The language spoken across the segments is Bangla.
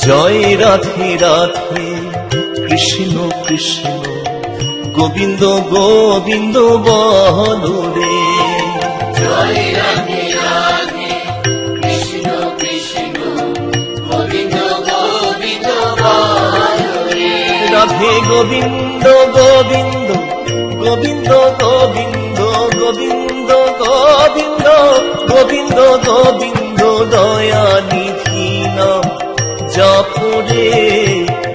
জয় রাধে রাধে কৃষ্ণ কৃষ্ণ গোবিন্দ গোবিন্দ বলো রে। জয় রাধে রাধে কৃষ্ণ কৃষ্ণ গোবিন্দ গোবিন্দ বলো রে। রাধে গোবিন্দ গোবিন্দ গোবিন্দ গোবিন্দ গোবিন্দ গোবিন্দ গোবিন্দ গোবিন্দ দয়ানিধি নাম জপরে।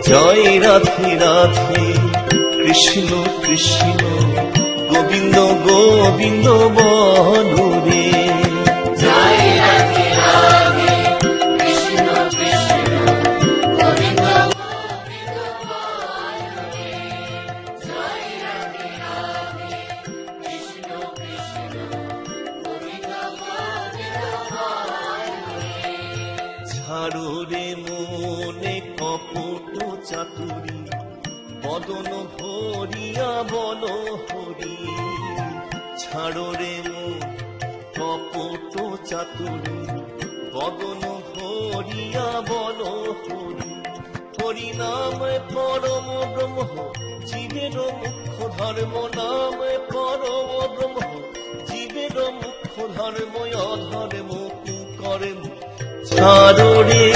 জয় রাধে রাধে কৃষ্ণ কৃষ্ণ গোবিন্দ গোবিন্দ বলো রে। জয় রাধে রাধে কৃষ্ণ কৃষ্ণ গোবিন্দ গোবিন্দ বলো রে। জয় রাধে রাধে কৃষ্ণ কৃষ্ণ গোবিন্দ গোবিন্দ বলো রে। ছাড়ো রে মনে কপট চাতুরী বদন ভরিয়া বল হরি। ছাড়ো রে মন কপট চাতুরী বদন ভরিয়া বল হরি। হরি নাম পরম ব্রহ্ম জীবের মুখ্য ধর্ম। নাম পরম ব্রহ্ম জীবের মুখ্য ধর্ম। অধর্ম কুকর্ম ছাড়ো রে।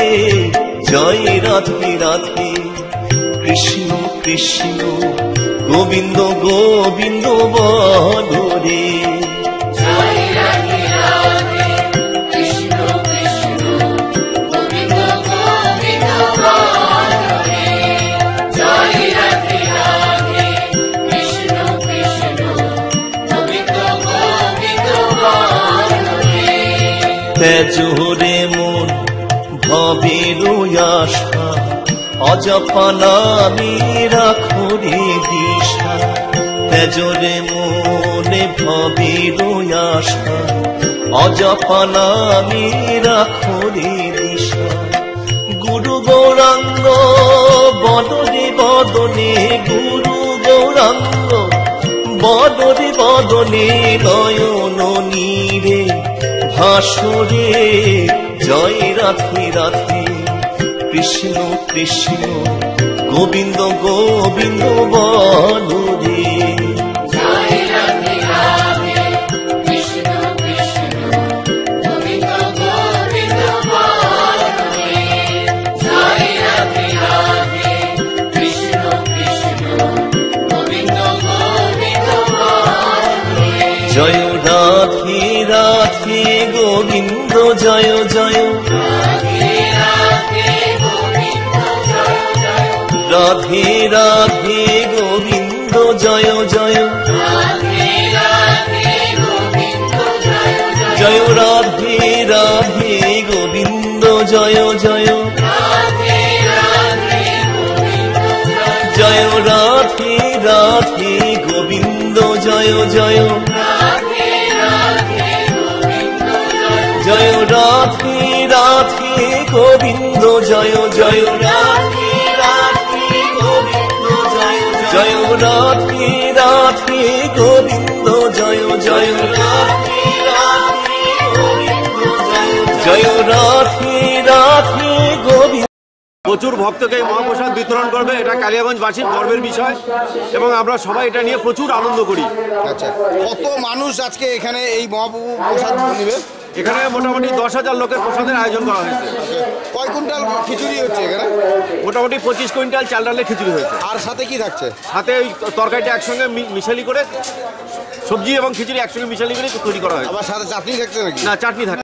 জয় রাধে রাধে কৃষ্ণ কৃষ্ণ গোবিন্দ গোবিন্দ বলো রে। জয় রাধে রাধে কৃষ্ণ কৃষ্ণ গোবিন্দ গোবিন্দ বলো রে। জয় রাধে রাধে কৃষ্ণ কৃষ্ণ গোবিন্দ গোবিন্দ বলো রে। তেজরে মন ভবের আশা অজপা নামে রাখো রে দিশা। তেজরে মনে ভবের আশা অজপা নামে রাখো রে দিশা। গুরু গৌরাঙ্গ বদনে বদনে গুরু গৌরাঙ্গ বদনে বদনে নয়ন নীরে ভাসরে। জয় রাধে রাধে কৃষ্ণ কৃষ্ণ গোবিন্দ গোবিন্দ বলো রে। জয় রাধে রাধে কৃষ্ণ কৃষ্ণ গোবিন্দ গোবিন্দ বলো রে। জয় রাধে রাধে কৃষ্ণ কৃষ্ণ গোবিন্দ গোবিন্দ বলো রে। জয় রাধে রাধে গোবিন্দ জয় জয়। রাধে রাধে গোবিন্দ জয় জয়। রাধে রাধে গোবিন্দ জয় জয়। রাধে রাধে গোবিন্দ জয় জয়। জয় রাধে রাধে গোবিন্দ জয় জয়। রাধে রাধে গোবিন্দ জয় জয় রাধে রাধে গোবিন্দ জয় জয়। রাধে রাধে গোবিন্দ জয় জয় রাধে রাধে গোবিন্দ জয় জয়। রাধে রাধে গোবিন্দ জয় জয়। রাধে রাধে গোবিন্দ জয় জয়। রাধে রাধে গোবিন্দ জয় জয়। রাধে রাধে গোবিন্দ। প্রচুর ভক্তকে মহাপ্রসাদ বিতরণ করবে, এটা কালিয়াগঞ্জবাসীর গর্বের বিষয় এবং আমরা সবাই এটা নিয়ে প্রচুর আনন্দ করি। আচ্ছা, কত মানুষ আজকে এখানে এই মহাপ্রভু প্রসাদ নেবে? এখানে মোটামুটি 10,000 লোকের প্রসাদের আয়োজন করা হয়েছে। কয় কুইন্টাল খিচুড়ি হচ্ছে এখানে? মোটামুটি 25 কুইন্টাল চাল ডালের খিচুড়ি হয়েছে। আর সাথে কি থাকছে? সাথে ওই তরকারিটা একসঙ্গে মিশালি করে, সবজি এবং খিচুড়ি একসঙ্গে মিশালি করে তৈরি করা হয়েছে। আবার সাথে চাটনি থাকছে নাকি? না, চাটনি থাকে।